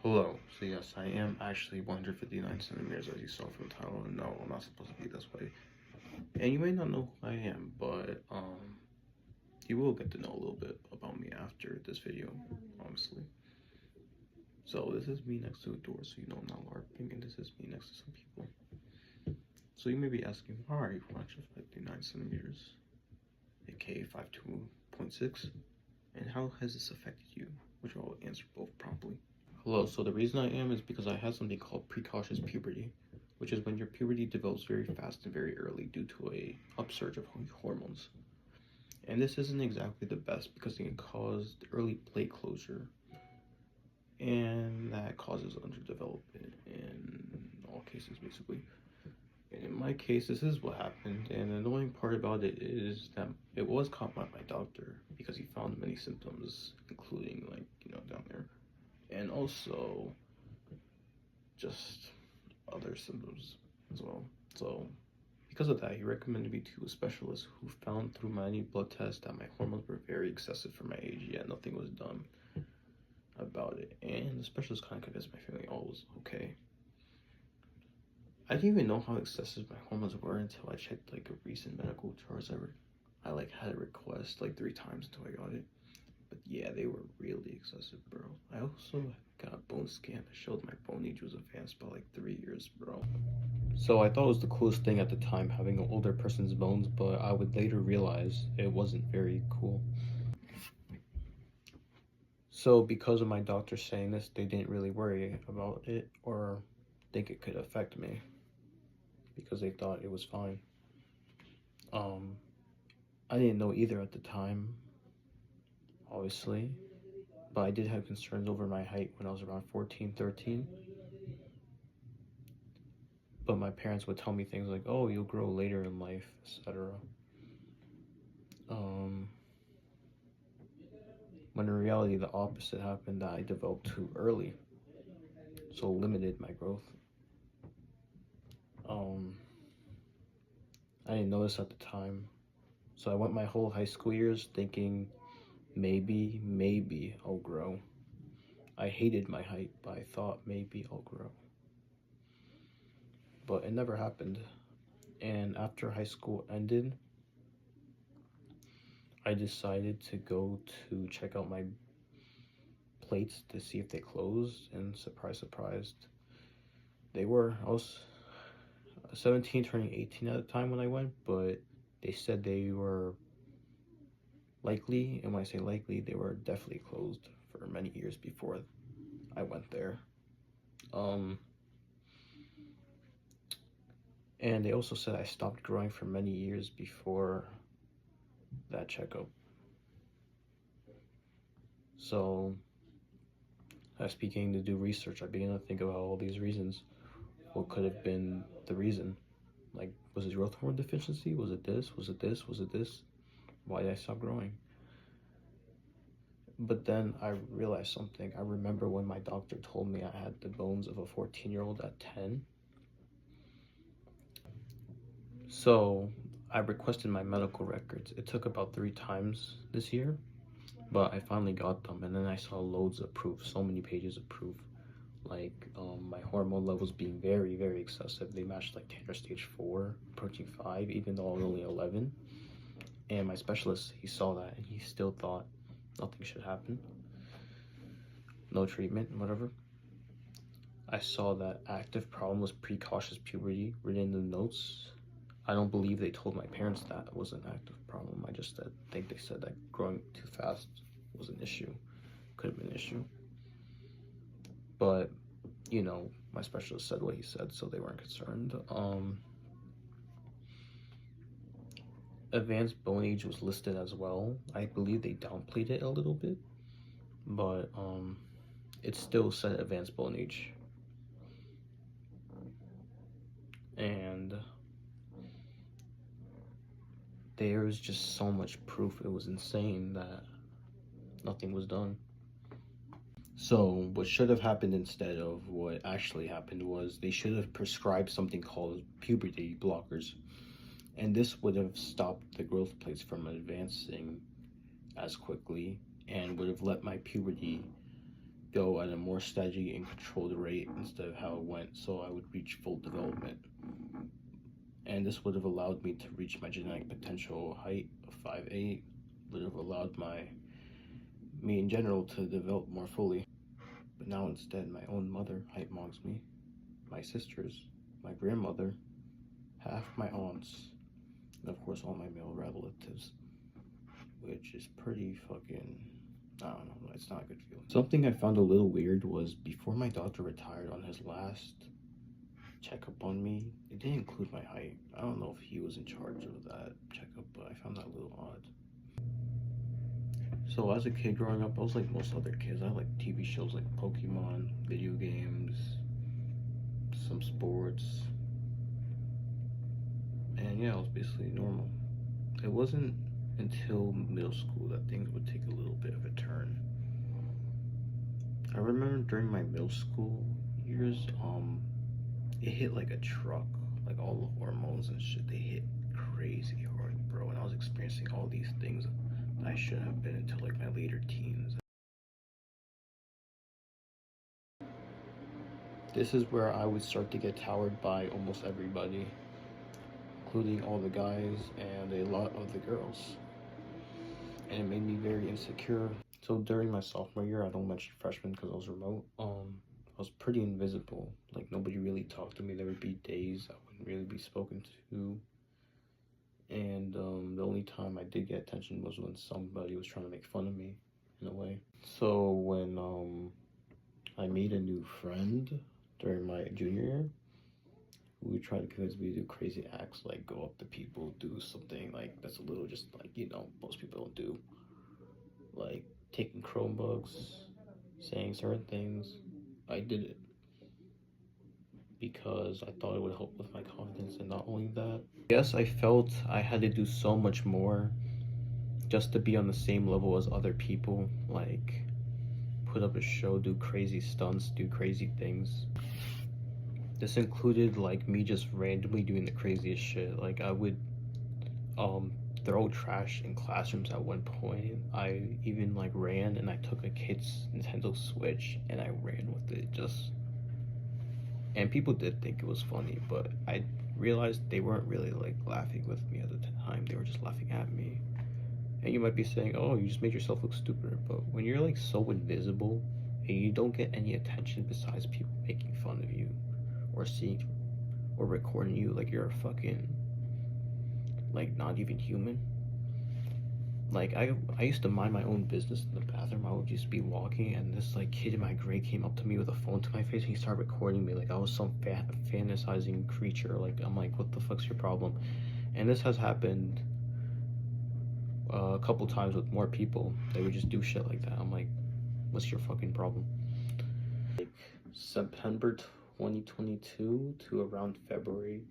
Hello. So yes, I am actually 159 centimeters, as you saw from the title. And no, I'm not supposed to be this way. And you may not know who I am, but you will get to know a little bit about me after this video, honestly. So this is me next to a door, so you know I'm not LARPing, and this is me next to some people. So you may be asking, why are you 159 centimeters, aka 5'2.6, and how has this affected you? Which I'll answer both promptly. Hello, so the reason I am is because I have something called precocious puberty, which is when your puberty develops very fast and very early due to a upsurge of hormones. And this isn't exactly the best because it can cause early plate closure, and that causes underdevelopment in all cases, basically. And in my case, this is what happened, and the annoying part about it is that it was caught by my doctor because he found many symptoms, including, like, down there. And also just other symptoms as well. So because of that, he recommended me to a specialist who found through my blood test that my hormones were very excessive for my age, yet nothing was done about it. And the specialist kind of convinced my family all was okay. I didn't even know how excessive my hormones were until I checked like a recent medical charts. I like had a request like 3 times until I got it. But yeah, they were really excessive, bro. I also got a bone scan that showed my bone age was advanced by like 3 years, bro. So I thought it was the coolest thing at the time, having an older person's bones, but I would later realize it wasn't very cool. So because of my doctor saying this, they didn't really worry about it or think it could affect me because they thought it was fine. I didn't know either at the time, obviously, but I did have concerns over my height when I was around 14, 13. But my parents would tell me things like, oh, you'll grow later in life, etc. When in reality, the opposite happened, that I developed too early, so limited my growth. I didn't know this at the time, so I went my whole high school years thinking maybe I'll grow. I hated my height, but I thought maybe I'll grow. But it never happened. And after high school ended, I decided to go to check out my plates to see if they closed, and surprise, they were. I was 17 turning 18 at the time when I went, but they said they were likely, and when I say likely, they were definitely closed for many years before I went there. And they also said I stopped growing for many years before that checkup. So as beginning to do research, I began to think about all these reasons. What could have been the reason? Like, was it growth hormone deficiency? Was it this? Was it this? Was it this? Why did I stop growing? But then I realized something. I remember when my doctor told me I had the bones of a 14-year-old at 10. So I requested my medical records. It took about 3 times this year, but I finally got them. And then I saw loads of proof, so many pages of proof. Like my hormone levels being very, very excessive. They matched like Tanner stage 4, approaching 5, even though I was only 11. And my specialist, he saw that and he still thought nothing should happen. No treatment, whatever. I saw that active problem was precocious puberty written in the notes. I don't believe they told my parents that was an active problem. I just think they said that growing too fast was an issue. Could have been an issue. But, my specialist said what he said, so they weren't concerned. Advanced bone age was listed as well. I believe they downplayed it a little bit, but it still said advanced bone age. And there was just so much proof. It was insane that nothing was done. So what should have happened instead of what actually happened was they should have prescribed something called puberty blockers. And this would have stopped the growth plates from advancing as quickly and would have let my puberty go at a more steady and controlled rate instead of how it went, so I would reach full development. And this would have allowed me to reach my genetic potential height of 5'8", would have allowed me in general to develop more fully. But now instead, my own mother height mogs me, my sisters, my grandmother, half my aunts, and of course all my male relatives, which is pretty fucking, I don't know, it's not a good feeling. Something I found a little weird was before my doctor retired on his last checkup on me, it didn't include my height. I don't know if he was in charge of that checkup, but I found that a little odd. So as a kid growing up, I was like most other kids. I liked TV shows like Pokemon, video games, some sports, and yeah, it was basically normal. It wasn't until middle school that things would take a little bit of a turn. I remember during my middle school years, it hit like a truck. Like all the hormones and shit, they hit crazy hard, bro. And I was experiencing all these things that I shouldn't have been until like my later teens. This is where I would start to get towered by almost everybody, including all the guys and a lot of the girls. And it made me very insecure. So during my sophomore year, I don't mention freshman because I was remote, I was pretty invisible. Like nobody really talked to me. There would be days I wouldn't really be spoken to. And the only time I did get attention was when somebody was trying to make fun of me, in a way. So when I made a new friend during my junior year, who would try to convince me to do crazy acts, like go up to people, do something like that's a little just like, you know, most people don't do. Like taking Chromebooks, saying certain things. I did it because I thought it would help with my confidence, and not only that, yes, I felt I had to do so much more just to be on the same level as other people, like put up a show, do crazy stunts, do crazy things. This included like me just randomly doing the craziest shit. Like I would throw trash in classrooms at one point. I even like ran and I took a kid's Nintendo Switch and I ran with it just, and people did think it was funny, but I realized they weren't really like laughing with me at the time. They were just laughing at me. And you might be saying, oh, you just made yourself look stupider. But when you're like so invisible and you don't get any attention besides people making fun of you or seeing or recording you like you're a fucking, like not even human. Like I used to mind my own business in the bathroom. I would just be walking and this like kid in my grade came up to me with a phone to my face and he started recording me like I was some fantasizing creature. Like I'm like, what the fuck's your problem? And this has happened a couple times with more people. They would just do shit like that. I'm like, what's your fucking problem? Like September 2022 to around February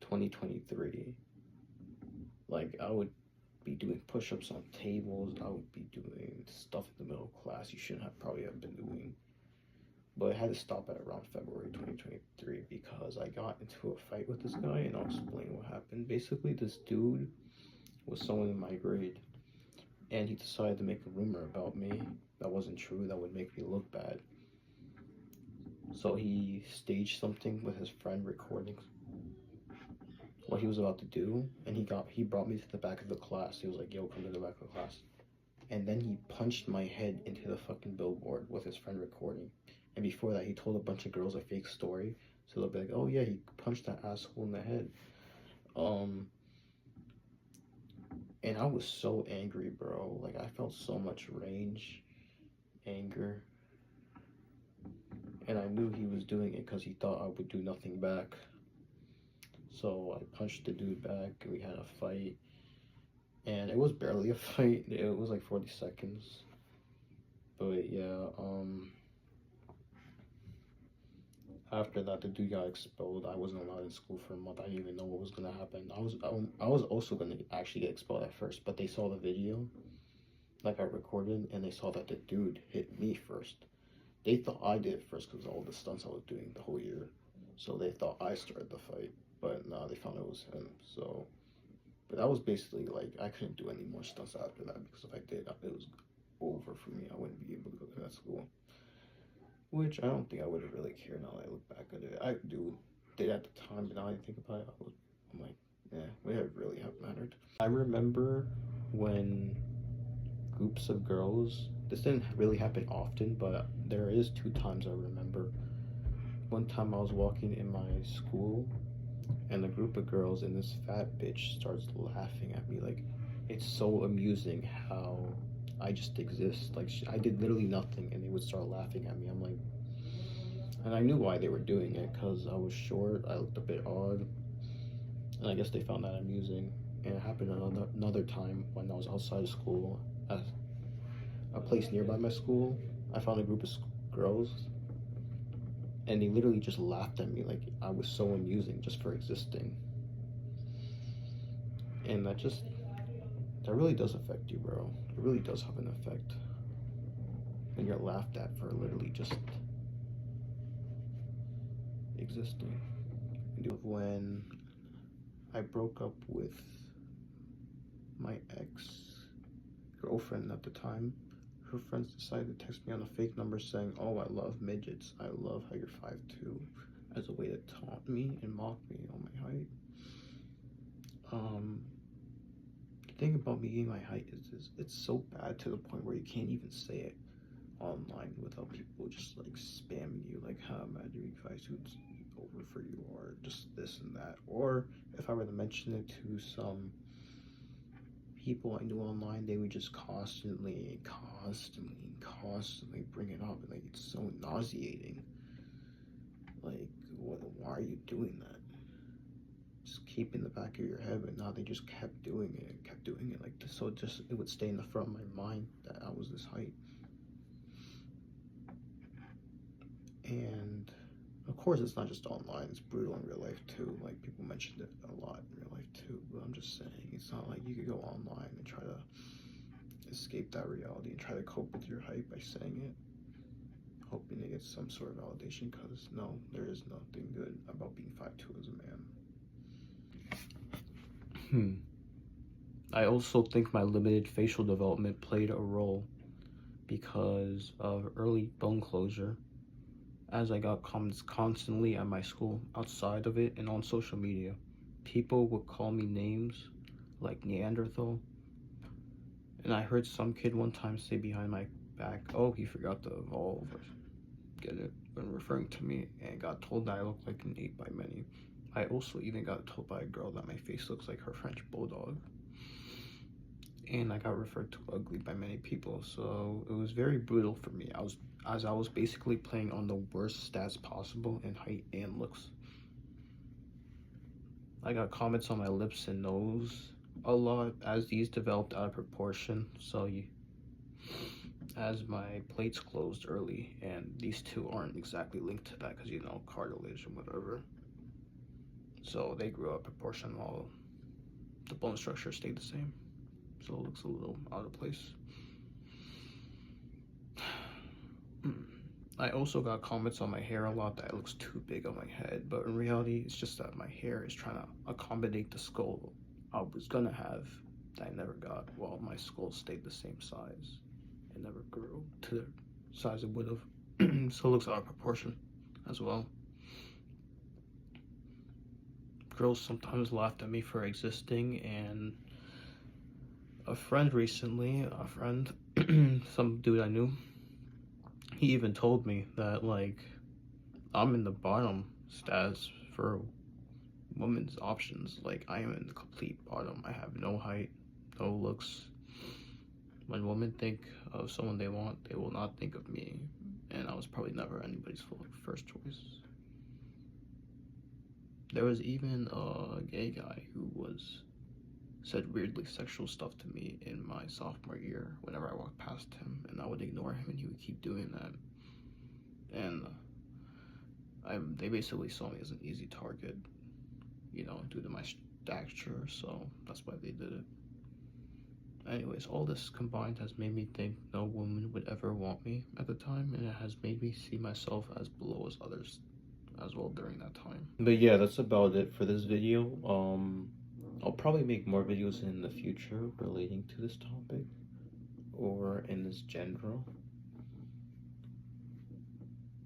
2023, like I would be doing push-ups on tables. I would be doing stuff in the middle of class you shouldn't have probably have been doing. But I had to stop at around February 2023 because I got into a fight with this guy, and I'll explain what happened. Basically, this dude was someone in my grade, and he decided to make a rumor about me that wasn't true, that would make me look bad. So he staged something with his friend recording what he was about to do, and he brought me to the back of the class. He was like, yo, come to the back of the class. And then he punched my head into the fucking billboard with his friend recording. And before that, he told a bunch of girls a fake story, so they'll be like, oh yeah, he punched that asshole in the head. And I was so angry, bro. Like I felt so much rage, anger, and I knew he was doing it because he thought I would do nothing back. So I punched the dude back, and we had a fight. And it was barely a fight. It was like 40 seconds. But yeah, after that, the dude got expelled. I wasn't allowed in school for a month. I didn't even know what was gonna happen. I was also gonna actually get expelled at first, but they saw the video, like I recorded, and they saw that the dude hit me first. They thought I did it first because of all the stunts I was doing the whole year. So they thought I started the fight, but no, they found it was him. So, but that was basically like I couldn't do any more stunts after that because if I did, it was over for me. I wouldn't be able to go to that school. which I don't think I would have really cared now that I look back at it. I did at the time, but now I think about it, I'm like, yeah, would it really have mattered? I remember when groups of girls, this didn't really happen often, but there is 2 times I remember. One time I was walking in my school, and a group of girls and this fat bitch starts laughing at me. Like, it's so amusing how I just exist. Like, I did literally nothing, and they would start laughing at me. I'm like, and I knew why they were doing it, because I was short, I looked a bit odd, and I guess they found that amusing. And it happened another time when I was outside of school at a place nearby my school. I found a group of girls, and they literally just laughed at me like I was so amusing just for existing. And that really does affect you, bro. It really does have an effect when you're laughed at for literally just existing. When I broke up with my ex-girlfriend at the time, her friends decided to text me on a fake number saying, "Oh, I love midgets. I love how you're 5'2", as a way to taunt me and mock me on my height. The thing about me getting my height is it's so bad to the point where you can't even say it online without people just like spamming you like, how mad are you 5'2", over for you, or just this and that. Or if I were to mention it to some people I knew online, they would just constantly bring it up, and like, it's so nauseating. Like, why are you doing that? Just keep in the back of your head. But now they just kept doing it like this, so it would stay in the front of my mind that I was this height. And of course, it's not just online, it's brutal in real life too. Like, people mentioned it a lot in real life too, but I'm just saying, it's not like you could go online and try to escape that reality and try to cope with your height by saying it, hoping to get some sort of validation, because no, there is nothing good about being 5'2" as a man. I also think my limited facial development played a role because of early bone closure, as I got comments constantly at my school, outside of it, and on social media. People would call me names like Neanderthal, and I heard some kid one time say behind my back, "Oh, he forgot to evolve," or get it, when referring to me, and got told that I look like an ape by many. I also even got told by a girl that my face looks like her French bulldog. And I got referred to ugly by many people, so it was very brutal for me. I was basically playing on the worst stats possible in height and looks. I got comments on my lips and nose a lot, as these developed out of proportion. So as my plates closed early, and these two aren't exactly linked to that, because, you know, cartilage and whatever. So they grew out of proportion while the bone structure stayed the same. So it looks a little out of place. I also got comments on my hair a lot that it looks too big on my head, but in reality, it's just that my hair is trying to accommodate the skull I was gonna have that I never got, while my skull stayed the same size. It never grew to the size it would have. So it looks out of proportion as well. Girls sometimes laughed at me for existing, and a friend recently, some dude I knew, he even told me that, like, I'm in the bottom stats for women's options. Like, I am in the complete bottom. I have no height, no looks. When women think of someone they want, they will not think of me, and I was probably never anybody's first choice. There was even a gay guy who said weirdly sexual stuff to me in my sophomore year whenever I walked past him, and I would ignore him, and he would keep doing that. And they basically saw me as an easy target, you know, due to my stature, so that's why they did it. Anyways, all this combined has made me think no woman would ever want me at the time, and it has made me see myself as below as others as well during that time. But yeah, that's about it for this video. I'll probably make more videos in the future relating to this topic, or in this genre.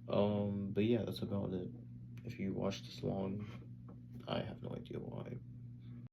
But yeah, that's about it. If you watched this long, I have no idea why.